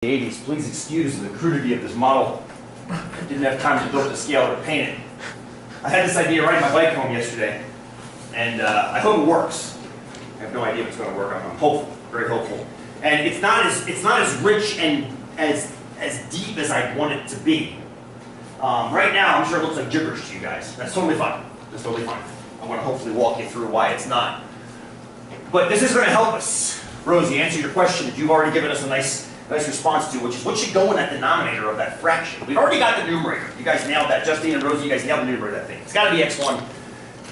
The 80s. Please excuse the crudity of this model. I didn't have time to build the scale to paint it. I had this idea riding my bike home yesterday, and I hope it works. I have no idea if it's going to work. I'm hopeful, very hopeful. And it's not as rich and as deep as I want it to be. Right now, I'm sure it looks like gibberish to you guys. That's totally fine. That's totally fine. I want to hopefully walk you through why it's not. But this is going to help us, Rosie, answer your question that you've already given us a nice response to, which is what should go in that denominator of that fraction. We've already got the numerator. You guys nailed that. Justine and Rosie, you guys nailed the numerator of that thing. It's got to be x1,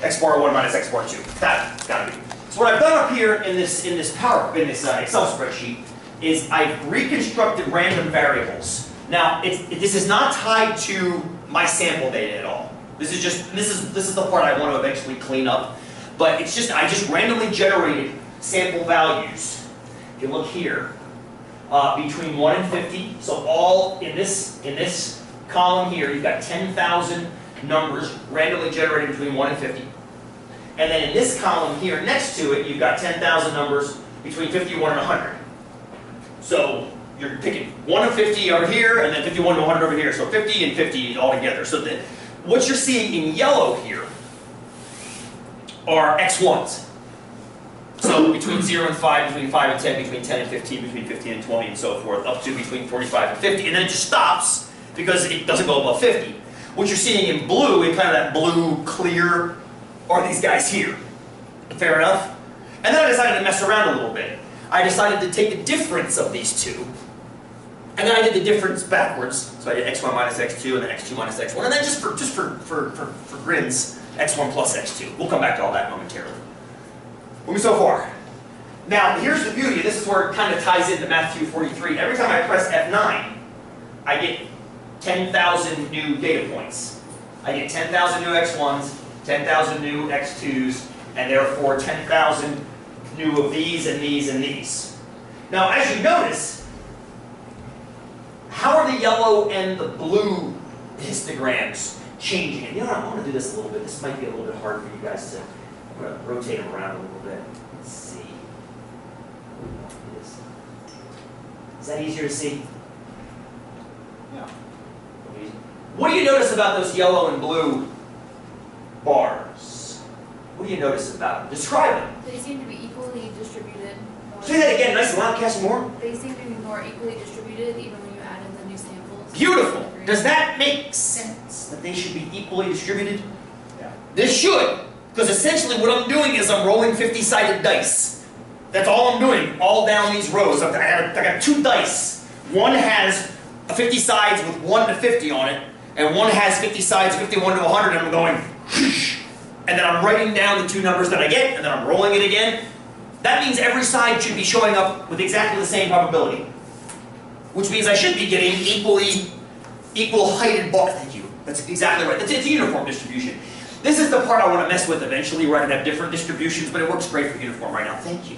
x bar 1 minus x bar 2. It's got to be. So what I've done up here in this Excel spreadsheet is I've reconstructed random variables. Now, this is not tied to my sample data at all. This is the part I want to eventually clean up. But it's just I just randomly generated sample values. If you look here, between 1 and 50. So all in this column here, you've got 10,000 numbers randomly generated between 1 and 50. And then in this column here next to it, you've got 10,000 numbers between 51 and 100. So you're picking 1 to 50 over here, and then 51 to 100 over here. So 50 and 50 all together. So what you're seeing in yellow here are x1s. So between 0 and 5, between 5 and 10, between 10 and 15, between 15 and 20, and so forth, up to between 45 and 50. And then it just stops because it doesn't go above 50. What you're seeing in blue, in kind of that blue clear, are these guys here. Fair enough? And then I decided to mess around a little bit. I decided to take the difference of these two, and then I did the difference backwards. So I did x1 minus x2, and then x2 minus x1, and then just for grins, x1 plus x2. We'll come back to all that momentarily. Moving so far. Now, here's the beauty. This is where it kind of ties into Matthew 43. Every time I press F9, I get 10,000 new data points. I get 10,000 new x1s, 10,000 new x2s, and therefore 10,000 new of these and these and these. Now, as you notice, how are the yellow and the blue histograms changing? And you know what, I want to do this a little bit. This might be a little bit hard for you guys to... I'm going to rotate them around a little bit. Let's see. Is that easier to see? Yeah. What do you notice about those yellow and blue bars? What do you notice about them? Describe them. They seem to be equally distributed. Say that again, nice and loud, cast more. They seem to be more equally distributed even when you add in the new samples. Beautiful. Does that make sense that they should be equally distributed? Yeah. This should. Because essentially what I'm doing is I'm rolling 50-sided dice. That's all I'm doing, all down these rows. I got 2 dice. One has 50 sides with 1 to 50 on it, and one has 50 sides, 51 to 100, and I'm going, and then I'm writing down the 2 numbers that I get, and then I'm rolling it again. That means every side should be showing up with exactly the same probability. Which means I should be getting equal heighted bar. Thank you. That's exactly right. It's a uniform distribution. This is the part I want to mess with eventually, where I can have different distributions, but it works great for uniform right now. Thank you.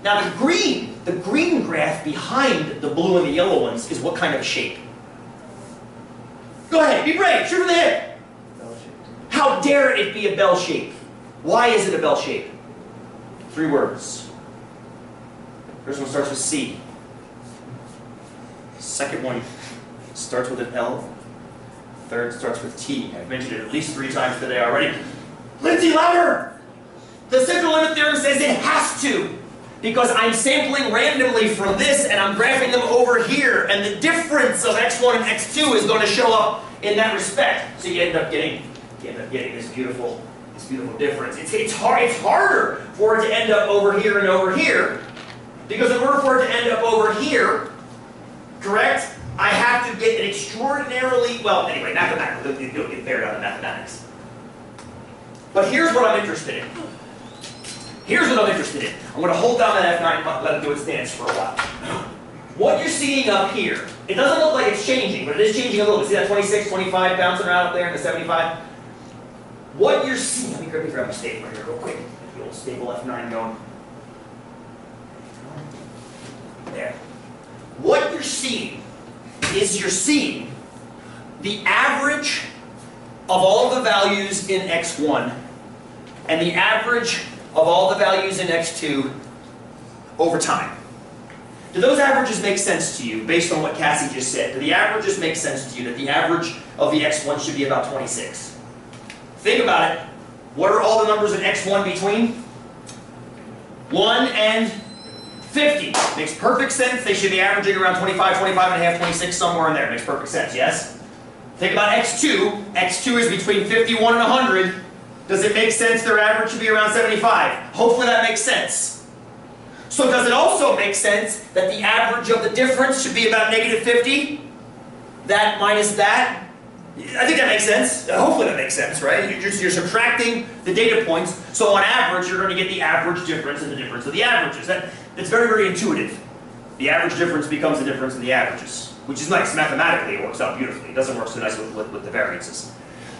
Now the green graph behind the blue and the yellow ones is what kind of shape? Go ahead, be brave, shoot from the hip. How dare it be a bell shape? Why is it a bell shape? 3 words. First one starts with C. Second one starts with an L. Third starts with T. I've mentioned it at least 3 times today already. Lindsay, louder! The central limit theorem says it has to, because I'm sampling randomly from this and I'm graphing them over here, and the difference of x1 and x2 is going to show up in that respect. So you end up getting this beautiful difference. It's harder for it to end up over here and over here, because in order for it to end up over here, correct? I have to get an extraordinarily, well, anyway, mathematical. You'll get buried on the mathematics. But here's what I'm interested in. Here's what I'm interested in. I'm going to hold down that F9 and let it do its dance for a while. What you're seeing up here, it doesn't look like it's changing, but it is changing a little bit. See that 26, 25 bouncing around up there in the 75? What you're seeing, let me grab my stapler here real quick. Get the old staple F9 going. There. What you're seeing is you're seeing the average of all the values in x1 and the average of all the values in x2 over time. Do those averages make sense to you based on what Cassie just said? Do the averages make sense to you that the average of the x1 should be about 26? Think about it. What are all the numbers in x1 between? 1 and 50. Makes perfect sense. They should be averaging around 25, 25 and a half, 26, somewhere in there. Makes perfect sense, yes? Think about x2. x2 is between 51 and 100. Does it make sense their average should be around 75? Hopefully that makes sense. So does it also make sense that the average of the difference should be about negative 50? That minus that? I think that makes sense. Hopefully that makes sense, right? You're subtracting the data points, so on average you're going to get the average difference and the difference of the averages. It's very, very intuitive. The average difference becomes the difference in the averages, which is nice. Mathematically it works out beautifully. It doesn't work so nice with the variances.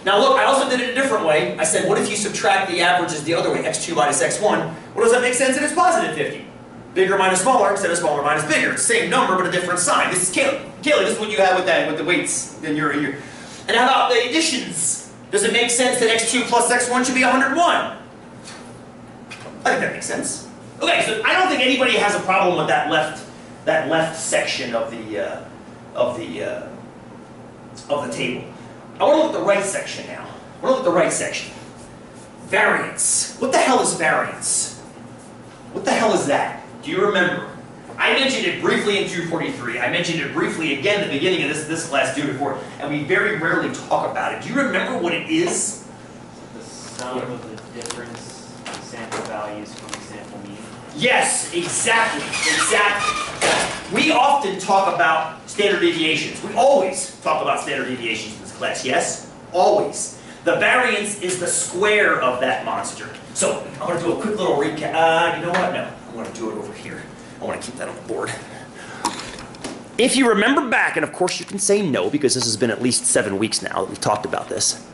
Now look, I also did it a different way. I said, what if you subtract the averages the other way, x2 minus x1? What does that make sense? It is positive 50. Bigger minus smaller instead of smaller minus bigger. It's the same number but a different sign. This is Kaylee. Kaylee, this is what you have with the weights in your. And how about the additions? Does it make sense that x2 plus x1 should be 101? I think that makes sense. Okay, so I don't think anybody has a problem with that left section of the table. I want to look at the right section now. I want to look at the right section. Variance. What the hell is variance? What the hell is that? Do you remember? I mentioned it briefly in 243. I mentioned it briefly again at the beginning of this class due before, and we very rarely talk about it. Do you remember what it is? The sum of the difference in sample values from the sample mean. Yes, exactly, exactly. We often talk about standard deviations. We always talk about standard deviations in this class, yes? Always. The variance is the square of that monster. So, I'm going to do a quick little recap. You know what? No, I'm going to do it over here. I want to keep that on the board. If you remember back, and of course you can say no because this has been at least 7 weeks now that we've talked about this.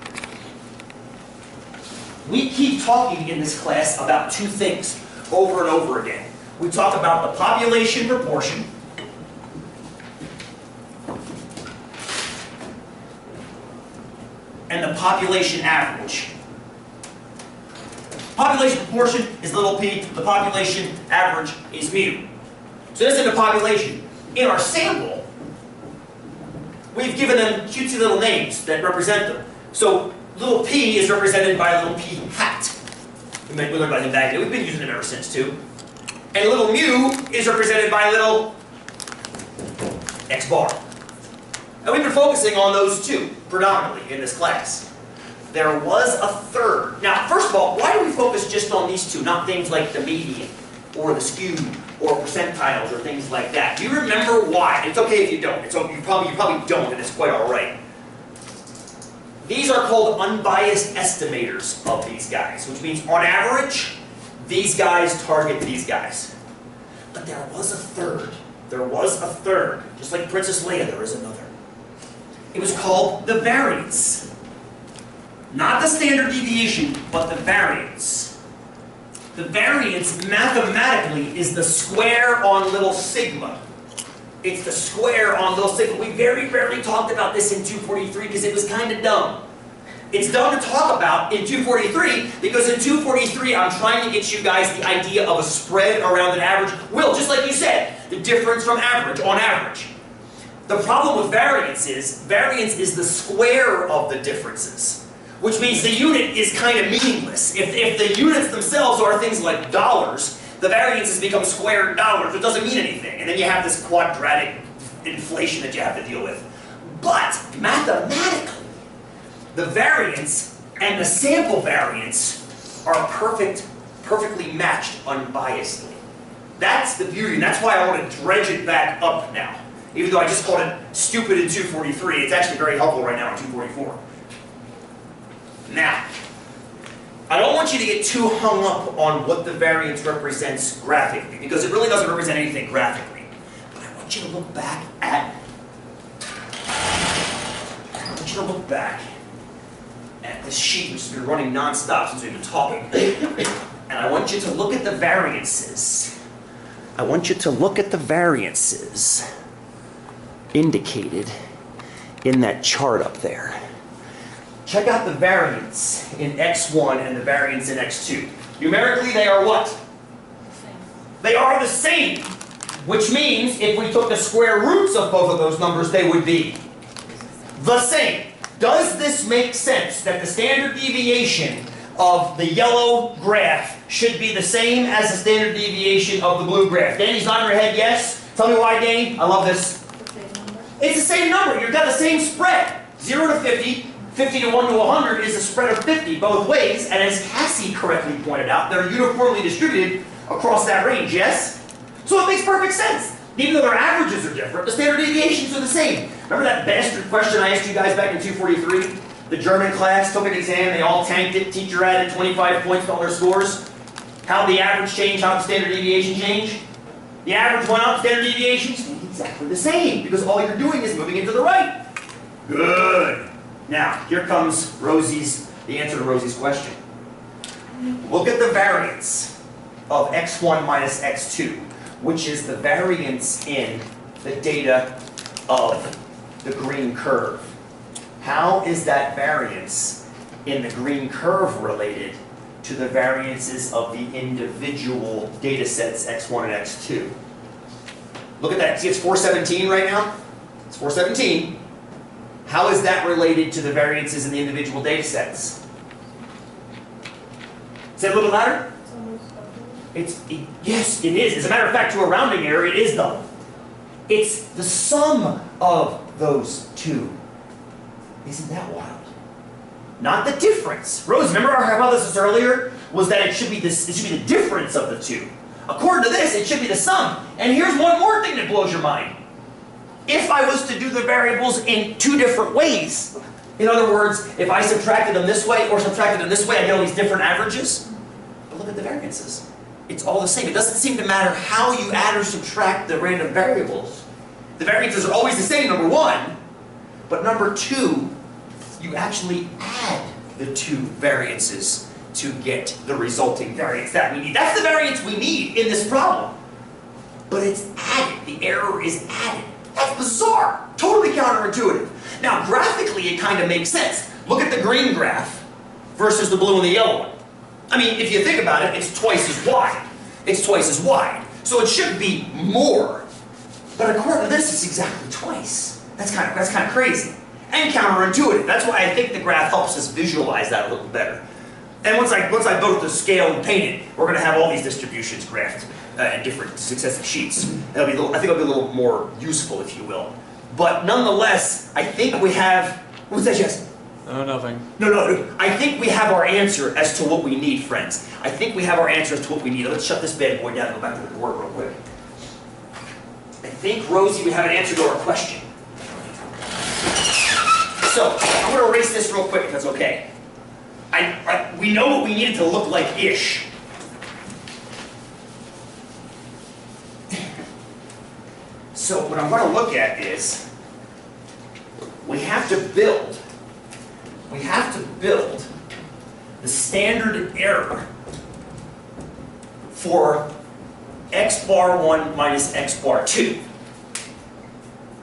We keep talking in this class about two things over and over again. We talk about the population proportion and the population average. Population proportion is little p, the population average is mu. So this is the population. In our sample, we've given them cutesy little names that represent them. So little p is represented by little p hat. We learned about him back then. We've been using him ever since too. And little mu is represented by little x bar. And we've been focusing on those two predominantly in this class. There was a third. Now, first of all, why do we focus just on these two, not things like the median or the skew or percentiles or things like that? Do you remember why? It's okay if you don't. You probably don't, and it's quite all right. These are called unbiased estimators of these guys, which means on average, these guys target these guys. But there was a third. There was a third. Just like Princess Leia, there is another. It was called the variance. Not the standard deviation, but the variance. The variance, mathematically, is the square on little sigma. It's the square on little sigma. We very rarely talked about this in 243 because it was kind of dumb. It's dumb to talk about in 243 because in 243 I'm trying to get you guys the idea of a spread around an average. Will, just like you said, the difference from average on average. The problem with variance is the square of the differences. Which means the unit is kind of meaningless. If the units themselves are things like dollars, the variances become squared dollars. It doesn't mean anything. And then you have this quadratic inflation that you have to deal with. But mathematically, the variance and the sample variance are perfectly matched unbiasedly. That's the beauty, and that's why I want to dredge it back up now. Even though I just called it stupid in 243, it's actually very helpful right now in 244. Now, I don't want you to get too hung up on what the variance represents graphically, because it really doesn't represent anything graphically. But I want you to look back at this sheet, which has been running non-stop since we've been talking. And I want you to look at the variances. I want you to look at the variances indicated in that chart up there. Check out the variance in x1 and the variance in x2. Numerically, they are what? Same. They are the same. Which means if we took the square roots of both of those numbers, they would be the same. Does this make sense that the standard deviation of the yellow graph should be the same as the standard deviation of the blue graph? Danny's nodding her head yes. Tell me why, Danny. I love this. It's the same number. You've got the same spread. 0 to 50, 50 to 1 to 100 is a spread of 50 both ways. And as Cassie correctly pointed out, they're uniformly distributed across that range, yes? So it makes perfect sense. Even though their averages are different, the standard deviations are the same. Remember that bastard question I asked you guys back in 243? The German class took an exam, they all tanked it, teacher added 25 points to all their scores. How did the average change? How did the standard deviation change? The average went up, standard deviations stayed exactly the same, because all you're doing is moving it to the right. Good. Now, here comes the answer to Rosie's question. Look at the variance of x1 minus x2, which is the variance in the data of the green curve. How is that variance in the green curve related to the variances of the individual data sets x1 and x2? Look at that. See, it's 417 right now? It's 417. How is that related to the variances in the individual data sets? Is that a little louder? Yes, it is. As a matter of fact, to a rounding error, it is double. It's the sum of those two. Isn't that wild? Not the difference. Rose, remember our hypothesis earlier was that it should be the difference of the two. According to this, it should be the sum. And here's one more thing that blows your mind. If I was to do the variables in two different ways, in other words, if I subtracted them this way or subtracted them this way, I get all these different averages. But look at the variances. It's all the same. It doesn't seem to matter how you add or subtract the random variables. The variances are always the same, number one. But number two, you actually add the two variances to get the resulting variance that we need. That's the variance we need in this problem. But it's added. The error is added. That's bizarre. Totally counterintuitive. Now, graphically, it kind of makes sense. Look at the green graph versus the blue and the yellow one. I mean, if you think about it, it's twice as wide. It's twice as wide. So it should be more. But according to this, it's exactly twice. That's kind of crazy. And counterintuitive. That's why I think the graph helps us visualize that a little better. And once I build the scale and paint it, we're going to have all these distributions graphed in different successive sheets. I think it'll be a little more useful, if you will. But nonetheless, I think we have... What was that, Jess? Nothing. No. I think we have our answer as to what we need, friends. I think we have our answer as to what we need. Let's shut this bad boy down and go back to the board real quick. I think, Rosie, we have an answer to our question. So, I'm going to erase this real quick if that's okay. We know what we need it to look like-ish. So what I'm going to look at is, we have to build the standard error for x bar 1 minus x bar 2.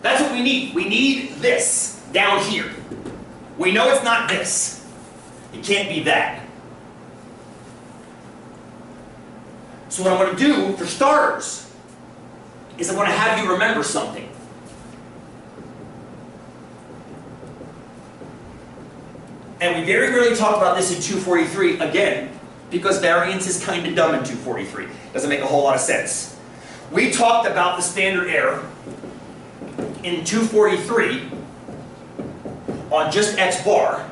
That's what we need. We need this down here. We know it's not this. It can't be that. So what I'm going to do, for starters, is I'm going to have you remember something. And we very rarely talk about this in 243, again, because variance is kind of dumb in 243. Doesn't make a whole lot of sense. We talked about the standard error in 243 on just x bar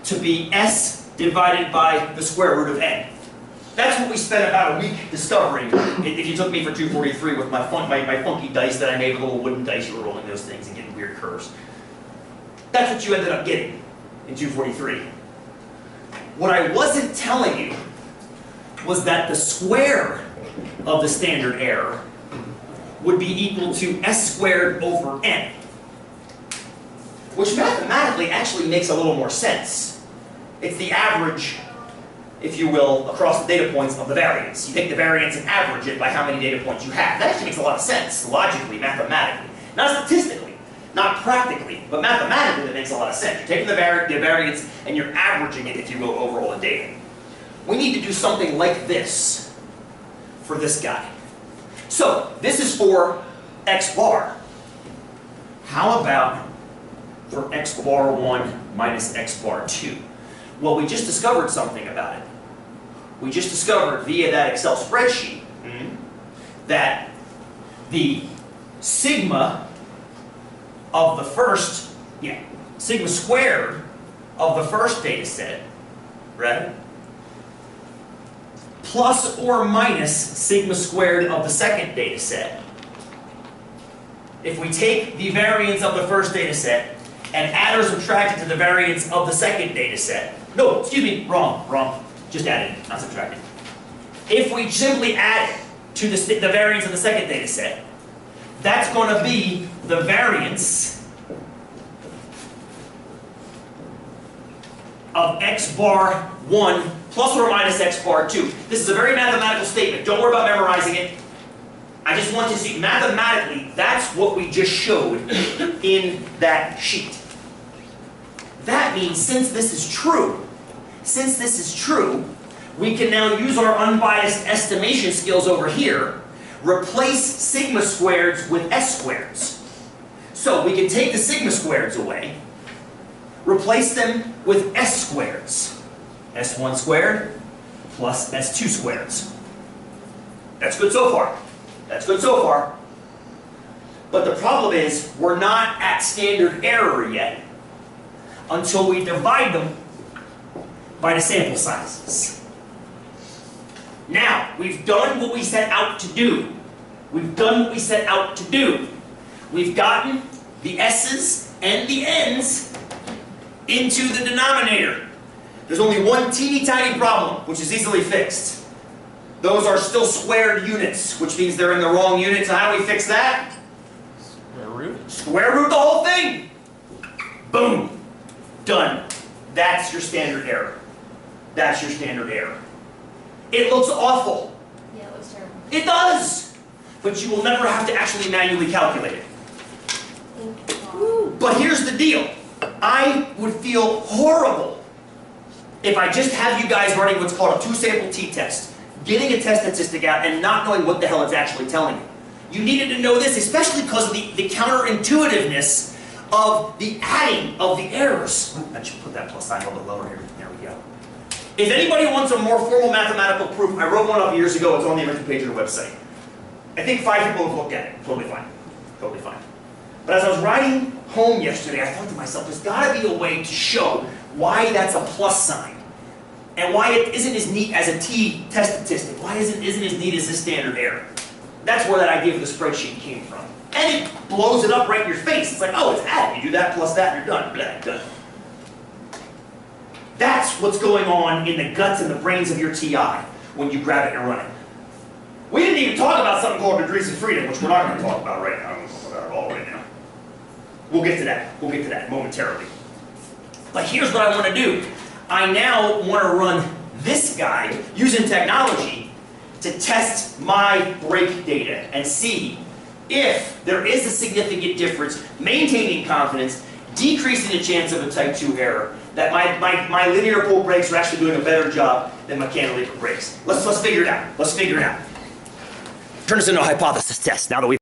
to be s divided by the square root of n. That's what we spent about a week discovering. If you took me for 243 with my funky dice that I made, little wooden dice, you were rolling those things and getting weird curves. That's what you ended up getting in 243. What I wasn't telling you was that the square of the standard error would be equal to s squared over n, which mathematically actually makes a little more sense. It's the average, if you will, across the data points of the variance. You take the variance and average it by how many data points you have. That actually makes a lot of sense, logically, mathematically. Not statistically, not practically, but mathematically it makes a lot of sense. You're taking the variance and you're averaging it, if you will, over all the data. We need to do something like this for this guy. So this is for x bar. How about for x bar 1 minus x bar 2? Well, we just discovered something about it. We just discovered via that Excel spreadsheet that the sigma of the first, sigma squared of the first data set, right? Plus or minus sigma squared of the second data set. If we take the variance of the first data set and add or subtract it to the variance of the second data set. No, excuse me, wrong. Just add it, not subtract it. If we simply add it to the variance of the second data set, that's going to be the variance of x bar 1 plus or minus x bar 2. This is a very mathematical statement. Don't worry about memorizing it. I just want you to see, mathematically, that's what we just showed in that sheet. That means since this is true, we can now use our unbiased estimation skills over here, replace sigma squareds with s squareds. So we can take the sigma squareds away, replace them with s squareds. s1 squared plus s2 squareds. That's good so far. That's good so far. But the problem is, we're not at standard error yet until we divide them by the sample sizes. Now, we've done what we set out to do. We've gotten the s's and the n's into the denominator. There's only one teeny tiny problem, which is easily fixed. Those are still squared units, which means they're in the wrong unit. So how do we fix that? Square root? Square root the whole thing. Boom. Done. That's your standard error. That's your standard error. It looks awful. Yeah, it looks terrible. It does. But you will never have to actually manually calculate it. Thank you. But here's the deal. I would feel horrible if I just have you guys running what's called a two-sample t-test, getting a test statistic out and not knowing what the hell it's actually telling you. You needed to know this, especially because of the counterintuitiveness of the adding of the errors. I should put that plus sign a little bit lower here. There we go. If anybody wants a more formal mathematical proof, I wrote one up years ago. It's on the original page of the website. I think 5 people have looked at it. Totally fine. Totally fine. But as I was riding home yesterday, I thought to myself, there's got to be a way to show why that's a plus sign. And why it isn't as neat as a t-test statistic. Why isn't as neat as this standard error? That's where that idea of the spreadsheet came from. And it blows it up right in your face. It's like, oh, it's added. You do that plus that and you're done. Blah, done. That's what's going on in the guts and the brains of your TI when you grab it and run it. We didn't even talk about something called degrees of freedom, which we're not going to talk about right now. I'm going to talk about it all right now. We'll get to that. We'll get to that momentarily. But here's what I want to do. I now want to run this guy using technology to test my break data and see if there is a significant difference, maintaining confidence, decreasing the chance of a type 2 error, that my linear pull brakes are actually doing a better job than my cantilever brakes. Let's figure it out. Let's figure it out. Turn this into a hypothesis test now that we've